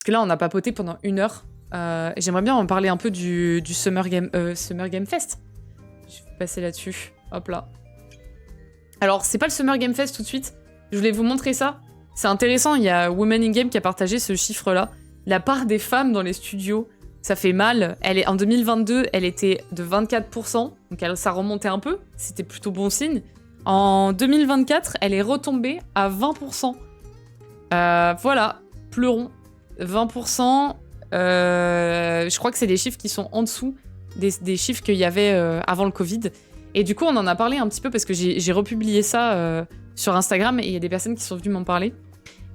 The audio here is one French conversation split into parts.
Parce que là, on a papoté pendant 1 heure. Et j'aimerais bien en parler un peu du Summer Game Fest. Je vais passer là-dessus. Hop là. Alors, c'est pas le Summer Game Fest tout de suite. Je voulais vous montrer ça. C'est intéressant, il y a Women in Game qui a partagé ce chiffre-là. La part des femmes dans les studios, ça fait mal. En 2022, elle était de 24%, donc ça remontait un peu. C'était plutôt bon signe. En 2024, elle est retombée à 20%. Voilà, pleurons. 20%, je crois que c'est des chiffres qui sont en dessous des chiffres qu'il y avait avant le Covid. Et du coup, on en a parlé un petit peu parce que j'ai republié ça sur Instagram et il y a des personnes qui sont venues m'en parler.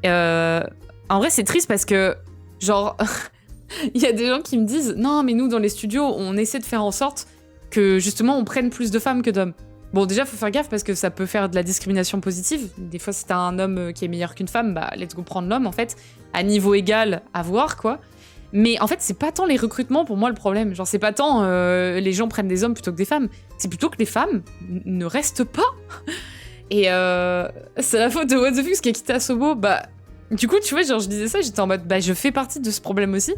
En vrai, c'est triste parce que, genre, il y a des gens qui me disent « Non, mais nous, dans les studios, on essaie de faire en sorte que, justement, on prenne plus de femmes que d'hommes. » Bon, déjà, faut faire gaffe parce que ça peut faire de la discrimination positive. Des fois, si t'as un homme qui est meilleur qu'une femme, bah, let's go prendre l'homme, en fait. À niveau égal, à voir, quoi. Mais en fait, c'est pas tant les recrutements, pour moi, le problème. Genre, c'est pas tant les gens prennent des hommes plutôt que des femmes. C'est plutôt que les femmes ne restent pas. Et c'est la faute de What the Fuck qui a quitté Asobo. Bah, du coup, tu vois, genre, je disais ça, j'étais en mode, bah, je fais partie de ce problème aussi.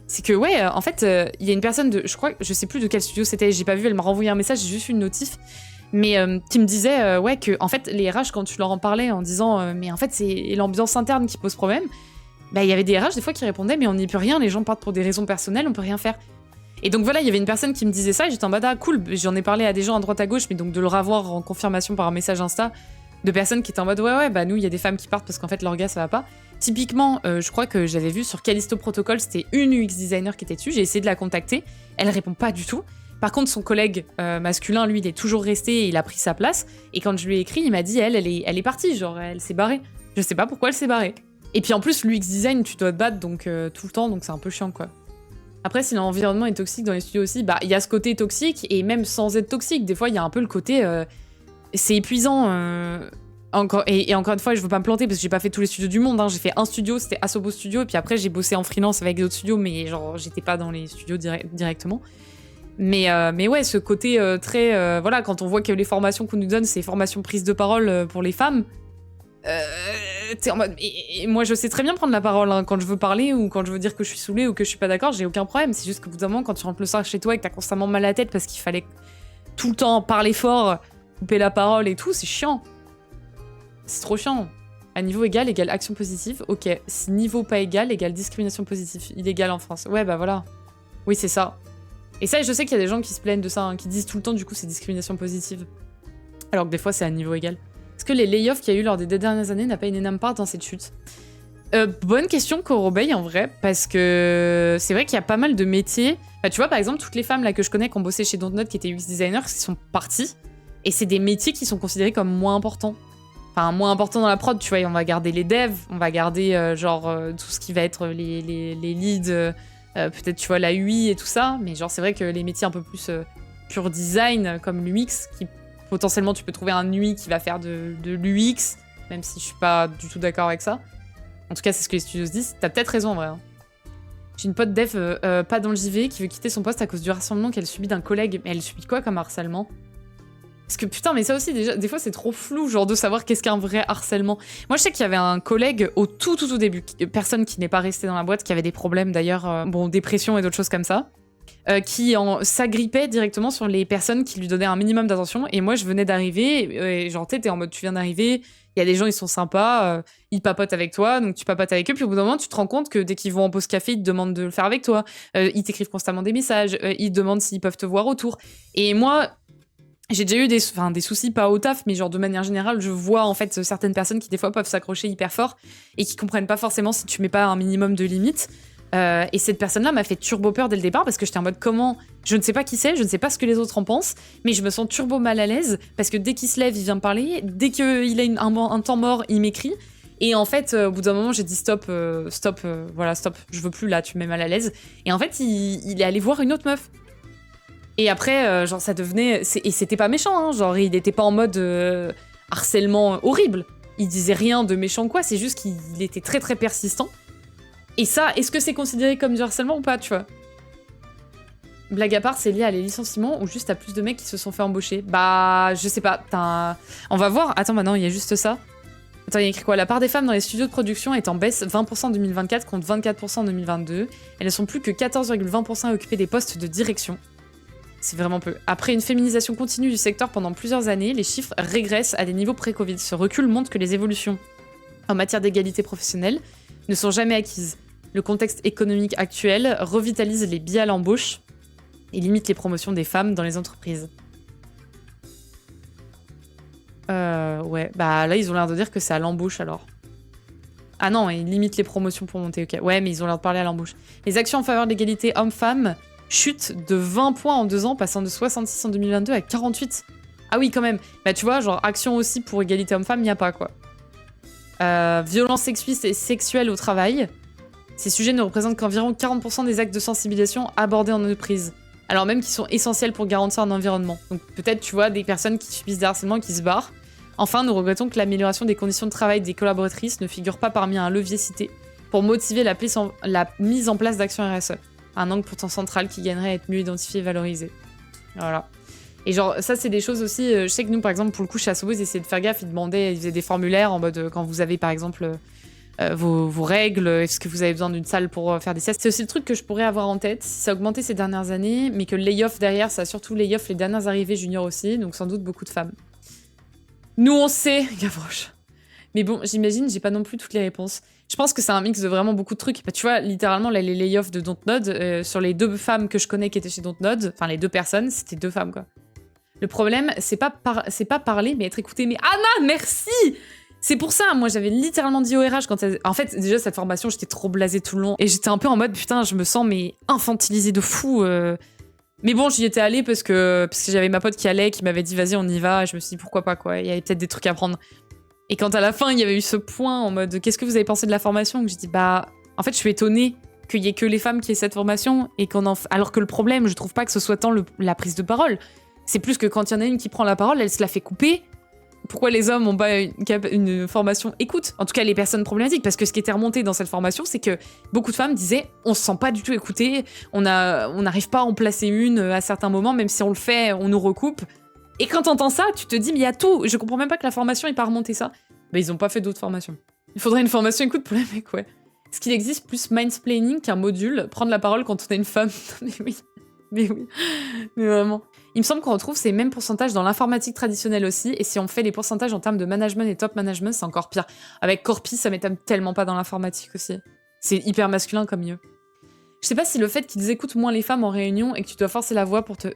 C'est que, ouais, en fait, il y a une personne de, je sais plus de quel studio c'était, j'ai pas vu, elle m'a renvoyé un message, j'ai juste eu une notif, mais qui me disait, ouais, que, en fait, les RH, quand tu leur en parlais en disant, mais en fait, c'est l'ambiance interne qui pose problème, bah, il y avait des RH, des fois, qui répondaient, mais on n'y peut rien, les gens partent pour des raisons personnelles, on peut rien faire. Et donc voilà, il y avait une personne qui me disait ça, et j'étais en mode, ah, cool, j'en ai parlé à des gens à droite à gauche, mais donc de le revoir en confirmation par un message Insta, de personnes qui étaient en mode, ouais, bah, nous, il y a des femmes qui partent parce qu'en fait, leur gars, ça va pas. Typiquement, je crois que j'avais vu sur Callisto Protocol, c'était une UX designer qui était dessus, j'ai essayé de la contacter, elle répond pas du tout. Par contre, son collègue masculin, lui, il est toujours resté et il a pris sa place. Et quand je lui ai écrit, il m'a dit, elle est partie, genre, elle s'est barrée. Je sais pas pourquoi elle s'est barrée. Et puis en plus, l'UX design, tu dois te battre donc, tout le temps, donc c'est un peu chiant, quoi. Après, si l'environnement est toxique dans les studios aussi, bah, il y a ce côté toxique, et même sans être toxique, des fois, il y a un peu le côté... c'est épuisant... encore une fois, je veux pas me planter parce que j'ai pas fait tous les studios du monde. Hein. J'ai fait un studio, c'était Asobo Studio, et puis après j'ai bossé en freelance avec d'autres studios, mais genre j'étais pas dans les studios directement. Mais ouais, ce côté très voilà, quand on voit que les formations qu'on nous donne, c'est formations prise de parole pour les femmes. T'es en mode, et moi je sais très bien prendre la parole hein, quand je veux parler ou quand je veux dire que je suis saoulée ou que je suis pas d'accord, j'ai aucun problème. C'est juste qu'au bout d'un moment, quand tu rentres le soir chez toi et que t'as constamment mal à la tête parce qu'il fallait tout le temps parler fort, couper la parole et tout, c'est chiant. C'est trop chiant. À niveau égal égale action positive. Ok. Si niveau pas égal égale discrimination positive. Illégal en France. Ouais, bah voilà. Oui, c'est ça. Et ça, je sais qu'il y a des gens qui se plaignent de ça, hein, qui disent tout le temps, du coup, c'est discrimination positive. Alors que des fois, c'est à niveau égal. Est-ce que les layoffs qu'il y a eu lors des 2 dernières années n'a pas une énorme part dans cette chute? Bonne question, Corobey, en vrai, parce que c'est vrai qu'il y a pas mal de métiers. Bah, tu vois, par exemple, toutes les femmes là que je connais qui ont bossé chez Dontnod, qui étaient UX designers, qui sont parties. Et c'est des métiers qui sont considérés comme moins importants. Enfin, moins important dans la prod, tu vois, on va garder les devs, on va garder tout ce qui va être les leads, peut-être, tu vois, la UI et tout ça, mais genre, c'est vrai que les métiers un peu plus pur design, comme l'UX, qui potentiellement, tu peux trouver un UI qui va faire de l'UX, même si je suis pas du tout d'accord avec ça. En tout cas, c'est ce que les studios se disent. T'as peut-être raison, en vrai. Hein. J'ai une pote dev pas dans le JV qui veut quitter son poste à cause du harcèlement qu'elle subit d'un collègue. Mais elle subit quoi comme harcèlement? Parce que putain, mais ça aussi, déjà, des fois, c'est trop flou, genre, de savoir qu'est-ce qu'un vrai harcèlement. Moi, je sais qu'il y avait un collègue au tout début, personne qui n'est pas resté dans la boîte, qui avait des problèmes d'ailleurs, bon, dépression et d'autres choses comme ça, qui s'agrippait directement sur les personnes qui lui donnaient un minimum d'attention. Et moi, je venais d'arriver, et genre, t'es en mode, tu viens d'arriver, il y a des gens, ils sont sympas, ils papotent avec toi, donc tu papotes avec eux, puis au bout d'un moment, tu te rends compte que dès qu'ils vont en pause café, ils te demandent de le faire avec toi, ils t'écrivent constamment des messages, ils te demandent s'ils peuvent te voir autour. Et moi... J'ai déjà eu des soucis, pas au taf, mais genre de manière générale, je vois en fait certaines personnes qui des fois peuvent s'accrocher hyper fort et qui comprennent pas forcément si tu mets pas un minimum de limites. Et cette personne-là m'a fait turbo peur dès le départ parce que j'étais en mode comment... Je ne sais pas qui c'est, je ne sais pas ce que les autres en pensent, mais je me sens turbo mal à l'aise parce que dès qu'il se lève, il vient me parler, dès qu'il a un temps mort, il m'écrit. Et en fait, au bout d'un moment, j'ai dit stop, voilà, stop, je veux plus là, tu me mets mal à l'aise. Et en fait, il est allé voir une autre meuf. Et après, genre, ça devenait... Et c'était pas méchant, hein, genre, il était pas en mode harcèlement horrible. Il disait rien de méchant quoi, c'est juste qu'il était très très persistant. Et ça, est-ce que c'est considéré comme du harcèlement ou pas, tu vois? Blague à part, c'est lié à les licenciements ou juste à plus de mecs qui se sont fait embaucher? Bah, je sais pas, on va voir. Attends, maintenant, il y a juste ça. Attends, il y a écrit quoi? La part des femmes dans les studios de production est en baisse 20% en 2024 contre 24% en 2022. Elles ne sont plus que 14,20% à occuper des postes de direction. C'est vraiment peu. Après une féminisation continue du secteur pendant plusieurs années, les chiffres régressent à des niveaux pré-Covid. Ce recul montre que les évolutions en matière d'égalité professionnelle ne sont jamais acquises. Le contexte économique actuel revitalise les biais à l'embauche et limite les promotions des femmes dans les entreprises. Ouais, bah là ils ont l'air de dire que c'est à l'embauche alors. Ah non, ils limitent les promotions pour monter, ok. Ouais, mais ils ont l'air de parler à l'embauche. Les actions en faveur de l'égalité hommes-femmes chutent de 20 points en 2 ans, passant de 66 en 2022 à 48. Ah oui, quand même. Bah tu vois, genre action aussi pour égalité hommes-femmes, y a pas quoi. Violences sexistes et sexuelles au travail. Ces sujets ne représentent qu'environ 40% des actes de sensibilisation abordés en entreprise. Alors même qu'ils sont essentiels pour garantir un environnement. Donc peut-être, tu vois, des personnes qui subissent des harcèlements qui se barrent. Enfin, nous regrettons que l'amélioration des conditions de travail des collaboratrices ne figure pas parmi un levier cité pour motiver la mise en place d'actions RSE. Un angle pourtant central qui gagnerait à être mieux identifié et valorisé. Voilà. Et genre, ça, c'est des choses aussi... je sais que nous, par exemple, pour le coup, chez Asobo, ils essayaient de faire gaffe, ils faisaient des formulaires en mode quand vous avez, par exemple... vos règles, est-ce que vous avez besoin d'une salle pour faire des siestes. C'est aussi le truc que je pourrais avoir en tête, si ça a augmenté ces dernières années, mais que le lay-off derrière, ça a surtout lay-off les dernières arrivées juniors aussi, donc sans doute beaucoup de femmes. Nous on sait, Gavroche. Mais bon, j'imagine, j'ai pas non plus toutes les réponses. Je pense que c'est un mix de vraiment beaucoup de trucs. Bah, tu vois, littéralement, là, les lay-offs de Dontnod, sur les 2 femmes que je connais qui étaient chez Dontnod, enfin les 2 personnes, c'était 2 femmes, quoi. Le problème, c'est pas parler, mais être écouté. Mais Anna, merci! C'est pour ça, moi j'avais littéralement dit au RH quand en fait, déjà cette formation, j'étais trop blasée tout le long. Et j'étais un peu en mode, putain, je me sens mais infantilisée de fou. Mais bon, j'y étais allée parce que j'avais ma pote qui allait, qui m'avait dit, vas-y, on y va. Et je me suis dit, pourquoi pas, quoi. Il y avait peut-être des trucs à prendre. Et quand à la fin, il y avait eu ce point en mode, qu'est-ce que vous avez pensé de la formation? J'ai dit, bah, en fait, je suis étonnée qu'il y ait que les femmes qui aient cette formation. Et alors que le problème, je trouve pas que ce soit tant la prise de parole. C'est plus que quand il y en a une qui prend la parole, elle se la fait couper. Pourquoi les hommes n'ont pas une formation écoute? En tout cas, les personnes problématiques. Parce que ce qui était remonté dans cette formation, c'est que beaucoup de femmes disaient on se sent pas du tout écoutées, on n'arrive pas à en placer une à certains moments, même si on le fait, on nous recoupe. Et quand t'entends ça, tu te dis mais il y a tout. Je comprends même pas que la formation n'ait pas remonté ça. Mais ils ont pas fait d'autres formations. Il faudrait une formation écoute pour les mecs, ouais. Est-ce qu'il existe plus mindsplaining qu'un module, prendre la parole quand on est une femme? Mais oui. Mais oui. Mais vraiment. Il me semble qu'on retrouve ces mêmes pourcentages dans l'informatique traditionnelle aussi, et si on fait les pourcentages en termes de management et top management, c'est encore pire. Avec Corpi, ça m'étonne tellement pas dans l'informatique aussi. C'est hyper masculin comme mieux. Je sais pas si le fait qu'ils écoutent moins les femmes en réunion et que tu dois forcer la voix pour te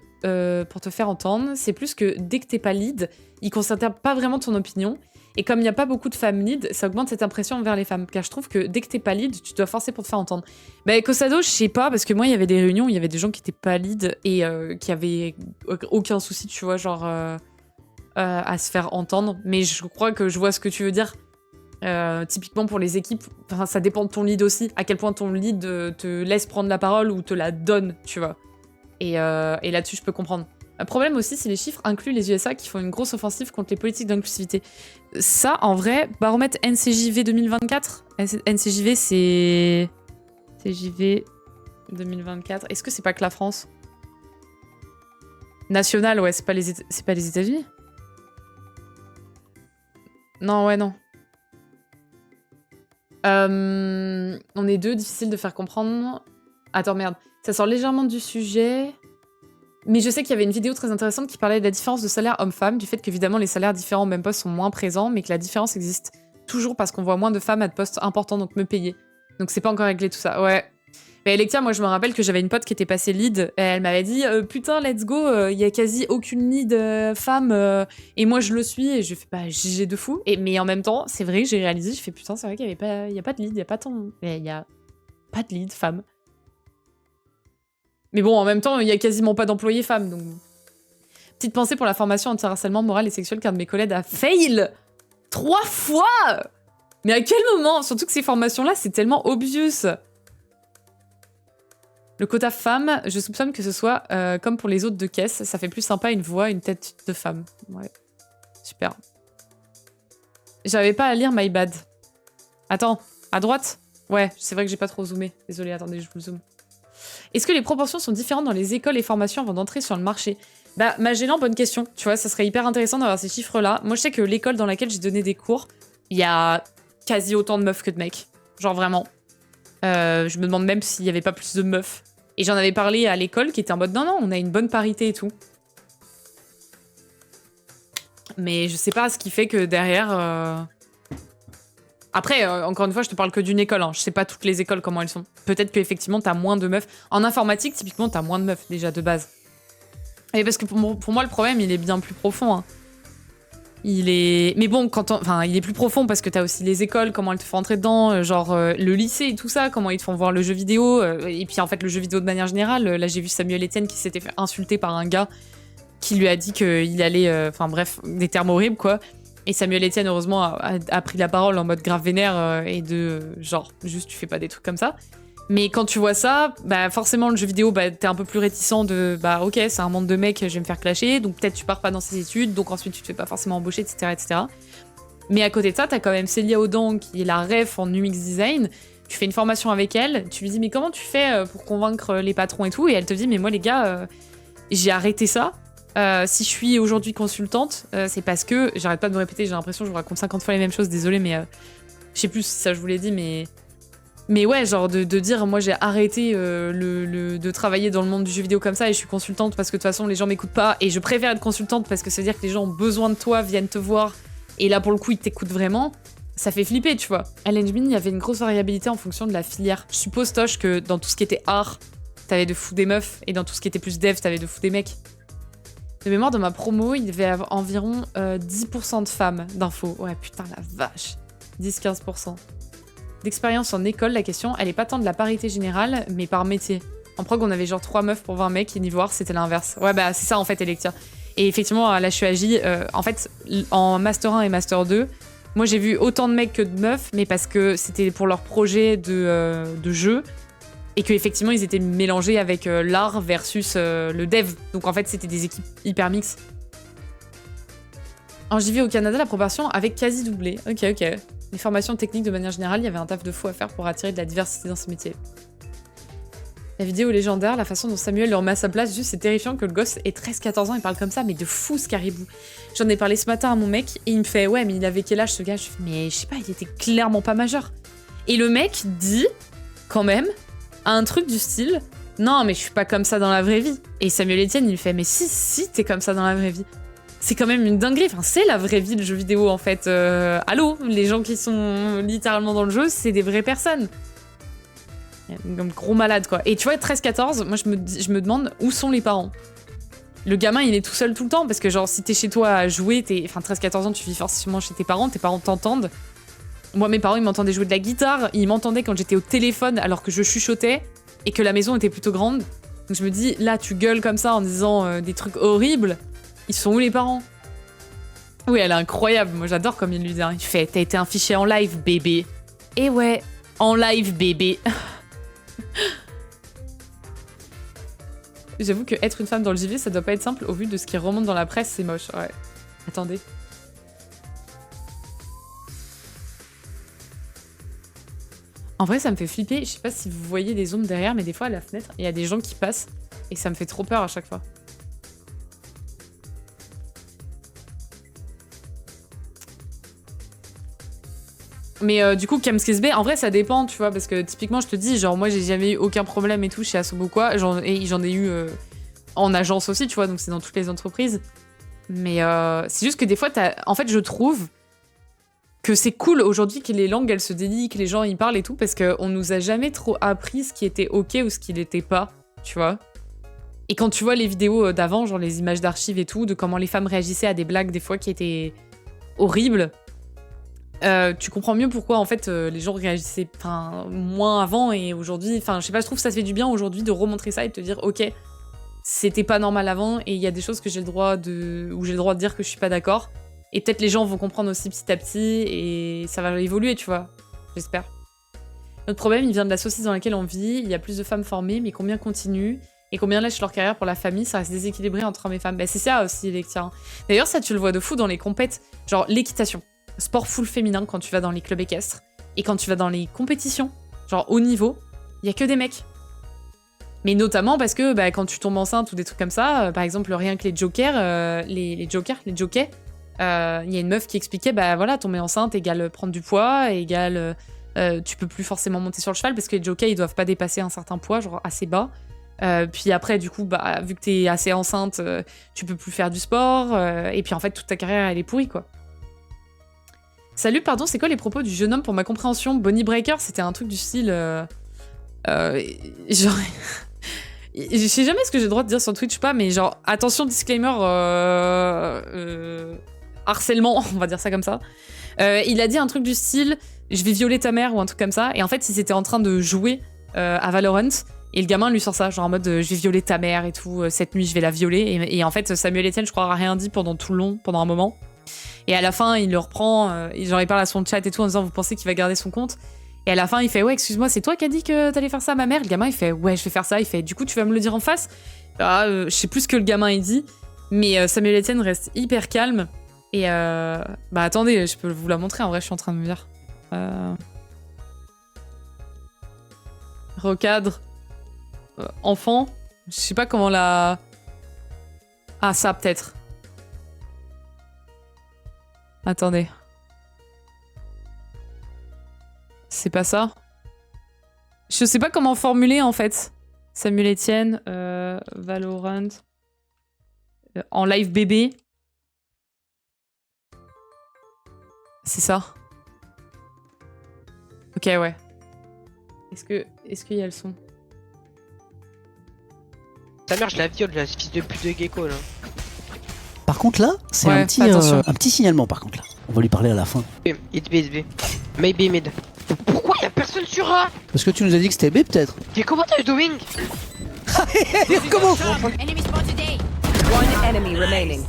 faire entendre, c'est plus que dès que t'es pas lead, ils considèrent pas vraiment ton opinion. Et comme il n'y a pas beaucoup de femmes lead, ça augmente cette impression envers les femmes. Car je trouve que dès que t'es pas lead, tu dois forcer pour te faire entendre. Bah, avec Osado, je sais pas, parce que moi, il y avait des réunions où il y avait des gens qui étaient pas lead et qui avaient aucun souci, tu vois, genre à se faire entendre. Mais je crois que je vois ce que tu veux dire. Typiquement pour les équipes, ça dépend de ton lead aussi. À quel point ton lead te laisse prendre la parole ou te la donne, tu vois. Et là-dessus, je peux comprendre. Un problème aussi, c'est les chiffres incluent les USA qui font une grosse offensive contre les politiques d'inclusivité. Ça, en vrai, baromètre NCJV 2024. NCJV, c'est... CJV 2024. Est-ce que c'est pas que la France? National, ouais, c'est pas les États-Unis? Non, ouais, non. On est 2, difficile de faire comprendre. Attends, merde. Ça sort légèrement du sujet... Mais je sais qu'il y avait une vidéo très intéressante qui parlait de la différence de salaire homme-femme, du fait qu'évidemment les salaires différents au même poste sont moins présents, mais que la différence existe toujours parce qu'on voit moins de femmes à de postes importants, donc me payer. Donc c'est pas encore réglé tout ça, ouais. Mais Electia, moi je me rappelle que j'avais une pote qui était passée lead, et elle m'avait dit putain let's go, y a quasi aucune lead femme, et moi je le suis, et je fais bah GG de fou. Mais en même temps, c'est vrai, j'ai réalisé, je fais putain c'est vrai qu'il y a pas de lead, y a pas de lead femme. Mais bon, en même temps, il y a quasiment pas d'employés femmes, donc... Petite pensée pour la formation anti-harcèlement moral et sexuel qu'un de mes collègues a fail 3 fois. Mais à quel moment? Surtout que ces formations-là, c'est tellement obvious. Le quota femme, je soupçonne que ce soit comme pour les autres de caisse. Ça fait plus sympa une voix, une tête de femme. Ouais. Super. J'avais pas à lire My Bad. Attends, à droite? Ouais, c'est vrai que j'ai pas trop zoomé. Désolée, attendez, je vous zoome. Est-ce que les proportions sont différentes dans les écoles et formations avant d'entrer sur le marché? Bah, Magellan, bonne question. Tu vois, ça serait hyper intéressant d'avoir ces chiffres-là. Moi, je sais que l'école dans laquelle j'ai donné des cours, il y a quasi autant de meufs que de mecs. Genre vraiment. Je me demande même s'il y avait pas plus de meufs. Et j'en avais parlé à l'école qui était en mode non, on a une bonne parité et tout. Mais je sais pas ce qui fait que derrière... Après, encore une fois, je te parle que d'une école. Hein. Je sais pas toutes les écoles comment elles sont. Peut-être qu'effectivement, t'as moins de meufs. En informatique, typiquement, t'as moins de meufs déjà de base. Et parce que pour moi, le problème, il est bien plus profond. Hein. Il est... Mais bon, enfin, il est plus profond parce que t'as aussi les écoles, comment elles te font entrer dedans, genre le lycée et tout ça, comment ils te font voir le jeu vidéo. Et puis en fait, le jeu vidéo de manière générale. Là, j'ai vu Samuel Etienne qui s'était fait insulter par un gars qui lui a dit qu'il allait... Enfin bref, des termes horribles, quoi. Et Samuel Etienne, heureusement, a pris la parole en mode grave vénère et de genre, juste tu fais pas des trucs comme ça. Mais quand tu vois ça, bah forcément le jeu vidéo, bah t'es un peu plus réticent de bah ok, c'est un monde de mecs, je vais me faire clasher, donc peut-être tu pars pas dans ces études, donc ensuite tu te fais pas forcément embaucher, etc. etc. Mais à côté de ça, t'as quand même Célia Audan qui est la ref en UX design. Tu fais une formation avec elle, tu lui dis mais comment tu fais pour convaincre les patrons et tout, et elle te dit mais moi les gars, j'ai arrêté ça. Si je suis aujourd'hui consultante, c'est parce que, j'arrête pas de me répéter, j'ai l'impression que je vous raconte 50 fois les mêmes choses, désolé, mais je sais plus si ça je vous l'ai dit, mais ouais, genre de dire, moi j'ai arrêté de travailler dans le monde du jeu vidéo comme ça et je suis consultante parce que de toute façon les gens m'écoutent pas et je préfère être consultante parce que ça veut dire que les gens ont besoin de toi, viennent te voir et là pour le coup ils t'écoutent vraiment, ça fait flipper, tu vois. À l'Engmin, il y avait une grosse variabilité en fonction de la filière. Je suppose, Tosh, que dans tout ce qui était art, t'avais de fou des meufs et dans tout ce qui était plus dev, t'avais de fou des mecs. De mémoire, dans ma promo, il devait y avoir environ 10% de femmes d'infos. Ouais, putain, la vache. 10-15%. D'expérience en école, la question, elle est pas tant de la parité générale, mais par métier. En prog, on avait genre 3 meufs pour 20 mecs, et niveau art, c'était l'inverse. Ouais, bah c'est ça en fait, Electia. Et effectivement, là, je suis agi. En fait, en Master 1 et Master 2, moi j'ai vu autant de mecs que de meufs, mais parce que c'était pour leur projet de jeu. Et qu'effectivement, ils étaient mélangés avec l'art versus le dev. Donc en fait, c'était des équipes hyper mixtes. En JV au Canada, la proportion avait quasi doublé. Ok. Les formations techniques de manière générale, il y avait un taf de fou à faire pour attirer de la diversité dans ce métier. La vidéo légendaire, la façon dont Samuel le remet à sa place, juste c'est terrifiant que le gosse ait 13-14 ans et parle comme ça, mais de fou ce caribou. J'en ai parlé ce matin à mon mec et il me fait « Ouais, mais il avait quel âge ce gars ?» Je fais « Mais je sais pas, il était clairement pas majeur. » Et le mec dit, quand même, un truc du style « Non, mais je suis pas comme ça dans la vraie vie. » Et Samuel Etienne, il me fait « Mais si, t'es comme ça dans la vraie vie. » C'est quand même une dinguerie. Enfin, c'est la vraie vie, le jeu vidéo, en fait. Allô, les gens qui sont littéralement dans le jeu, c'est des vraies personnes. Comme gros malade, quoi. Et tu vois, 13-14, moi, je me demande où sont les parents. Le gamin, il est tout seul tout le temps, parce que genre, si t'es chez toi à jouer, enfin, 13-14 ans, tu vis forcément chez tes parents t'entendent. Moi, mes parents, ils m'entendaient jouer de la guitare, ils m'entendaient quand j'étais au téléphone alors que je chuchotais, et que la maison était plutôt grande. Donc je me dis, là, tu gueules comme ça en disant des trucs horribles. Ils sont où les parents? Oui, elle est incroyable. Moi, j'adore comme il lui dit. Il fait, t'as été un fichier en live, bébé. Et ouais, en live, bébé. J'avoue que être une femme dans le JV, ça doit pas être simple. Au vu de ce qui remonte dans la presse, c'est moche. Ouais. Attendez. En vrai, ça me fait flipper. Je sais pas si vous voyez des zooms derrière, mais des fois, à la fenêtre, il y a des gens qui passent. Et ça me fait trop peur à chaque fois. Mais du coup, Camskisb, en vrai, ça dépend, tu vois, parce que typiquement, je te dis, genre, moi, j'ai jamais eu aucun problème et tout chez Asobo quoi, et j'en ai eu en agence aussi, tu vois, donc c'est dans toutes les entreprises. Mais c'est juste que des fois, en fait, je trouve que c'est cool aujourd'hui que les langues, elles se dédient, que les gens y parlent et tout, parce qu'on nous a jamais trop appris ce qui était ok ou ce qui l'était pas, tu vois. Et quand tu vois les vidéos d'avant, genre les images d'archives et tout, de comment les femmes réagissaient à des blagues des fois qui étaient horribles, tu comprends mieux pourquoi en fait les gens réagissaient moins avant et aujourd'hui, enfin je sais pas, je trouve que ça se fait du bien aujourd'hui de remontrer ça et de te dire ok, c'était pas normal avant et il y a des choses que j'ai le droit de dire que je suis pas d'accord et peut-être les gens vont comprendre aussi petit à petit et ça va évoluer, tu vois, j'espère. Notre problème il vient de la saucisse dans laquelle on vit, il y a plus de femmes formées mais combien continuent et combien lâchent leur carrière pour la famille, ça reste déséquilibré entre hommes et femmes. Bah c'est ça aussi les tiens. D'ailleurs ça tu le vois de fou dans les compètes, genre l'équitation. Sport full féminin quand tu vas dans les clubs équestres. Et quand tu vas dans les compétitions, genre haut niveau, il y a que des mecs. Mais notamment parce que bah, quand tu tombes enceinte ou des trucs comme ça, par exemple rien que les jokers, les jockeys, il y a une meuf qui expliquait, bah voilà, tomber enceinte égale prendre du poids, égale tu peux plus forcément monter sur le cheval parce que les jockeys ils doivent pas dépasser un certain poids, genre assez bas. Puis après, du coup, bah, vu que t'es assez enceinte, tu peux plus faire du sport. Et puis en fait, toute ta carrière, elle est pourrie, quoi. Salut, pardon, c'est quoi les propos du jeune homme pour ma compréhension? Bonnie Breaker, c'était un truc du style... genre... Je sais jamais ce que j'ai le droit de dire sur Twitch ou pas, mais genre, attention, disclaimer, harcèlement, on va dire ça comme ça. Il a dit un truc du style, je vais violer ta mère ou un truc comme ça. Et en fait, il s'était en train de jouer à Valorant. Et le gamin lui sort ça, genre en mode je vais violer ta mère et tout, cette nuit je vais la violer. Et en fait, Samuel Etienne, je crois, a rien dit pendant tout le long, pendant un moment. Et à la fin, il le reprend, genre il parle à son chat et tout en disant vous pensez qu'il va garder son compte? Et à la fin, il fait ouais, excuse-moi, c'est toi qui as dit que t'allais faire ça à ma mère? Le gamin, il fait ouais, je vais faire ça. Il fait du coup, tu vas me le dire en face? Je sais plus ce que le gamin il dit, mais Samuel Etienne reste hyper calme. Et bah attendez, je peux vous la montrer, en vrai, je suis en train de me dire. Recadre. Enfant. Je sais pas comment la... Ah, ça, peut-être. Attendez. C'est pas ça? Je sais pas comment formuler, en fait. Samuel Etienne, Valorant. En live bébé. C'est ça? Ok, ouais. Est-ce qu'il y a le son? Ta mère, je la viole, là, ce fils de pute de gecko, là. Par contre là, c'est Ouais, un petit signalement par contre là. On va lui parler à la fin. It's B, it's B. Maybe mid. Pourquoi y'a personne sur A? Parce que tu nous as dit que c'était B peut-être. T'es comment t'as eu doing? Comment? Enemy spotted A. One enemy remaining.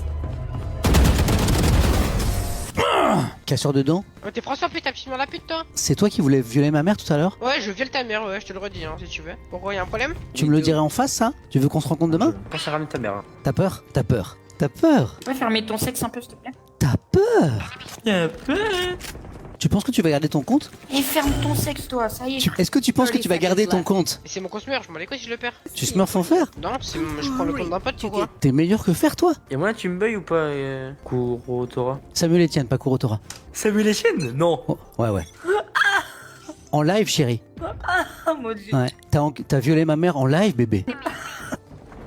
Casseur de dents. Ouais, t'es François, putain, absolument la pute, toi. C'est toi qui voulais violer ma mère tout à l'heure? Ouais, je viole ta mère, ouais, je te le redis, hein, si tu veux. Pourquoi, y'a un problème? Tu me le dirais en face ça? Tu veux qu'on se rencontre demain? Quand ça ramène ta mère. Hein. T'as peur? T'as peur? T'as peur? Tu peux fermer ton sexe un peu, s'il te plaît? T'as peur? Tu penses que tu vas garder ton compte? Et ferme ton sexe, toi, ça y est. Est-ce que tu penses que tu vas garder ton compte? Mais c'est mon consumer, je m'en les couilles si je le perds. Tu smurfs en fer? Non, je prends le compte d'un pote, pourquoi? T'es meilleur que faire toi? Y'a moyen tu me buy ou pas, Kurotora? Samuel Etienne, pas Kurotora. Samuel Etienne? Non. Oh, ouais. En live chérie. Oh mon dieu. Ouais. T'as violé ma mère en live bébé.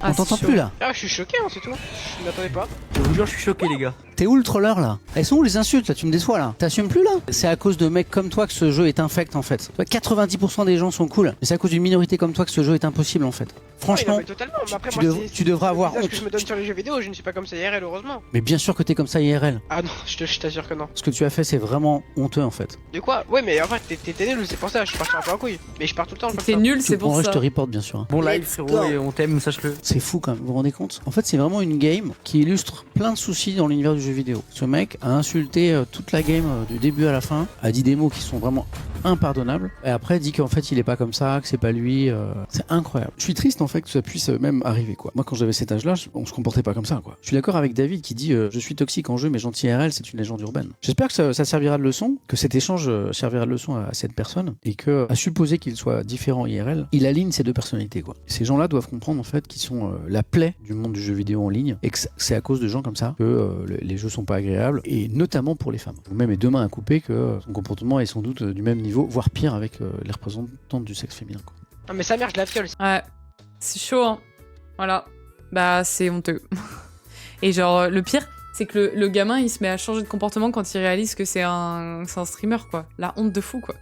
Ah, On t'entend c'est chaud. plus là. Ah, je suis choqué, hein, c'est tout. Je m'y attendais pas. Je vous jure, je suis choqué, les gars. T'es où le troller là? Elles sont où les insultes là? Tu me déçois là? T'assumes plus là? C'est à cause de mecs comme toi que ce jeu est infect en fait. 90% des gens sont cool, mais c'est à cause d'une minorité comme toi que ce jeu est impossible en fait. Franchement, Ouais, totalement. Mais après, tu moi, tu devrais avoir ce honte. que je me donne sur les jeux vidéo, je ne suis pas comme ça IRL, heureusement. Mais bien sûr que t'es comme ça IRL. Ah non, je t'assure que non. Ce que tu as fait c'est vraiment honteux en fait. De quoi? Ouais, mais en fait, t'es nul, c'est pour ça, je suis parti un peu en couille. Mais je pars tout le temps, comme T'es ça. nul, Tu c'est pour prendrais, ça. je te reporte bien sûr. Bon live, frérot, et on t'aime, sache-le. C'est fou quand même, vous vous rendez compte? En fait c'est vraiment une game qui illustre plein de soucis dans l'univers du jeu vidéo. Ce mec a insulté toute la game du début à la fin, a dit des mots qui sont vraiment impardonnables, et après dit qu'en fait il est pas comme ça, que c'est pas lui, c'est incroyable. Je suis triste en fait que ça puisse même arriver quoi. Moi quand j'avais cet âge là, on se comportait pas comme ça quoi. Je suis d'accord avec David qui dit je suis toxique en jeu mais gentil IRL, c'est une légende urbaine. J'espère que ça servira de leçon, que cet échange servira de leçon à cette personne, et que à supposer qu'il soit différent IRL, il aligne ces deux personnalités quoi. Ces gens là doivent comprendre en fait qu'ils sont la plaie du monde du jeu vidéo en ligne, et que c'est à cause de gens comme ça que les jeux sont pas agréables, et notamment pour les femmes. Je vous mets mes deux mains à couper que son comportement est sans doute du même niveau, voire pire avec les représentantes du sexe féminin quoi. Ah, mais sa mère, je la viole. Ouais, c'est chaud, hein. Voilà. Bah, c'est honteux. Et genre, le pire, c'est que le gamin, il se met à changer de comportement quand il réalise que c'est un streamer, quoi. La honte de fou, quoi.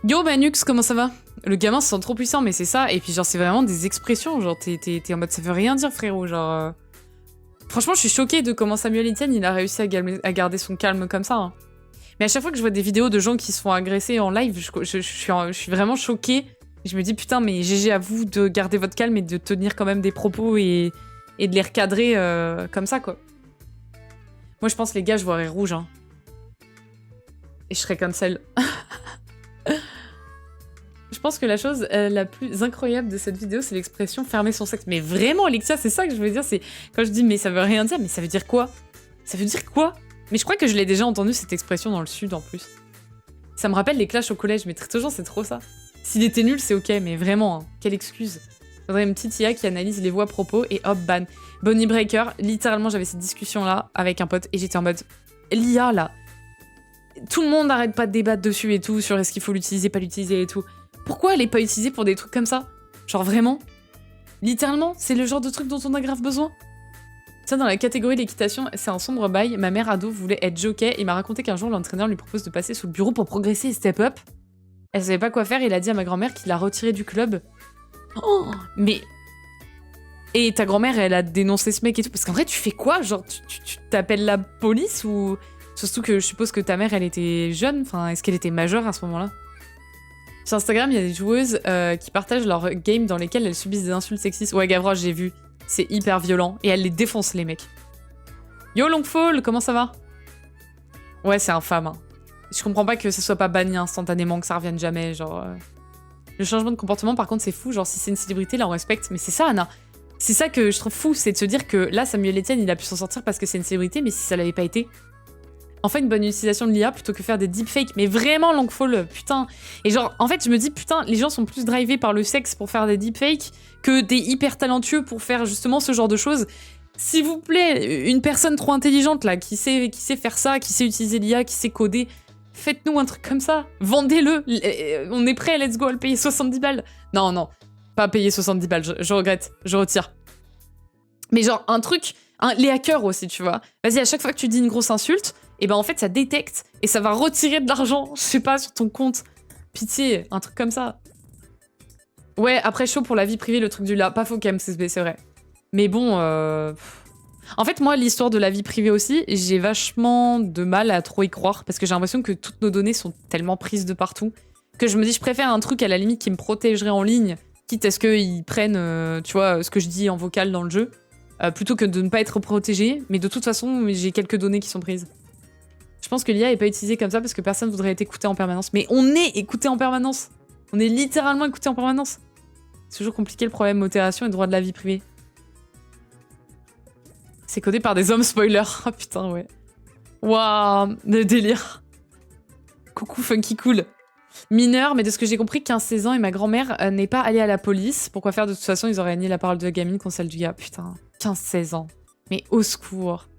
Yo, Manux, comment ça va? Le gamin se sent trop puissant, mais c'est ça. Et puis, genre, c'est vraiment des expressions. Genre, t'es en mode, ça veut rien dire, frérot. Genre... Franchement, je suis choquée de comment Samuel Etienne, il a réussi à garder son calme comme ça, hein. Mais à chaque fois que je vois des vidéos de gens qui se font agresser en live, je suis vraiment choquée. Je me dis, putain, mais GG à vous de garder votre calme et de tenir quand même des propos et de les recadrer comme ça, quoi. Moi, je pense, les gars, je voirais rouge, hein. Et je serais cancel. Je pense que la chose la plus incroyable de cette vidéo, c'est l'expression « fermer son sexe ». Mais vraiment, Alexia, c'est ça que je veux dire. C'est quand je dis « mais ça veut rien dire », mais ça veut dire quoi? Ça veut dire quoi? Mais je crois que je l'ai déjà entendu, cette expression, dans le sud, en plus. Ça me rappelle les clashs au collège, mais très toujours, c'est trop ça. S'il était nul, c'est ok, mais vraiment, hein, quelle excuse. Faudrait une petite IA qui analyse les voix propos et hop, ban. Bonnie Breaker, littéralement, j'avais cette discussion-là avec un pote et j'étais en mode, l'IA, là, tout le monde n'arrête pas de débattre dessus et tout, sur est-ce qu'il faut l'utiliser, pas l'utiliser et tout. Pourquoi elle est pas utilisée pour des trucs comme ça? Genre vraiment? Littéralement, c'est le genre de truc dont on a grave besoin. Ça, dans la catégorie d'équitation, c'est un sombre bail. Ma mère ado voulait être jockey et m'a raconté qu'un jour, l'entraîneur lui propose de passer sous le bureau pour progresser et step up. Elle savait pas quoi faire et il a dit à ma grand-mère qu'il l'a retiré du club. Oh, mais... Et ta grand-mère, elle a dénoncé ce mec et tout. Parce qu'en vrai, tu fais quoi? Genre, tu t'appelles la police ou... Surtout que je suppose que ta mère, elle était jeune. Enfin, est-ce qu'elle était majeure à ce moment-là? Sur Instagram, il y a des joueuses qui partagent leur game dans lesquelles elles subissent des insultes sexistes. Ouais, Gavroche, j'ai vu. C'est hyper violent. Et elles les défoncent, les mecs. Yo, Longfall, comment ça va? Ouais, c'est infâme. Hein. Je comprends pas que ça soit pas banni instantanément, que ça revienne jamais, genre... Le changement de comportement, par contre, c'est fou. Genre, si c'est une célébrité, là, on respecte. Mais c'est ça, Anna. C'est ça que je trouve fou, c'est de se dire que là, Samuel Etienne, il a pu s'en sortir parce que c'est une célébrité, mais si ça l'avait pas été... Enfin, une bonne utilisation de l'IA plutôt que faire des deepfakes. Mais vraiment, Longfall, putain. Et genre, en fait, je me dis, putain, les gens sont plus drivés par le sexe pour faire des deepfakes que des hyper talentueux pour faire justement ce genre de choses. S'il vous plaît, une personne trop intelligente, là, qui sait faire ça, qui sait utiliser l'IA, qui sait coder, faites-nous un truc comme ça. Vendez-le. On est prêt, let's go, à le payer 70 balles. Non, non, pas payer 70 balles, je regrette, je retire. Mais genre, un truc... les hackers aussi, tu vois. Vas-y, à chaque fois que tu dis une grosse insulte, et ben en fait ça détecte et ça va retirer de l'argent, je sais pas, sur ton compte. Pitié, un truc comme ça. Ouais, après chaud pour la vie privée, le truc du là, pas faux KMCSB, c'est vrai. Mais bon, en fait moi l'histoire de la vie privée aussi, j'ai vachement de mal à trop y croire parce que j'ai l'impression que toutes nos données sont tellement prises de partout que je me dis je préfère un truc à la limite qui me protégerait en ligne, quitte à ce qu'ils prennent, tu vois, ce que je dis en vocal dans le jeu. Plutôt que de ne pas être protégé, mais de toute façon, j'ai quelques données qui sont prises. Je pense que l'IA n'est pas utilisée comme ça parce que personne voudrait être écouté en permanence. Mais on est écouté en permanence. On est littéralement écouté en permanence. C'est toujours compliqué le problème modération et droit de la vie privée. C'est codé par des hommes spoilers. Oh putain, ouais. Waouh, le délire. Coucou Funky Cool. Mineur, mais de ce que j'ai compris, 15-16 ans et ma grand-mère n'est pas allée à la police. Pourquoi faire? De toute façon, ils auraient nié la parole de la gamine contre celle du gars. Putain, 15-16 ans. Mais au secours.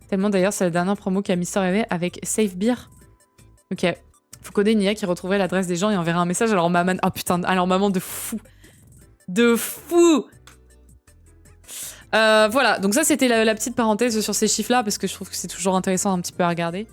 Tellement d'ailleurs, c'est la dernière promo qu'a Mister Eve avec Safe Beer. Ok. Faut coder une IA qui retrouverait l'adresse des gens et enverrait un message à leur maman. Oh putain, à leur maman de fou. De fou. Voilà, donc ça c'était la petite parenthèse sur ces chiffres-là parce que je trouve que c'est toujours intéressant un petit peu à regarder.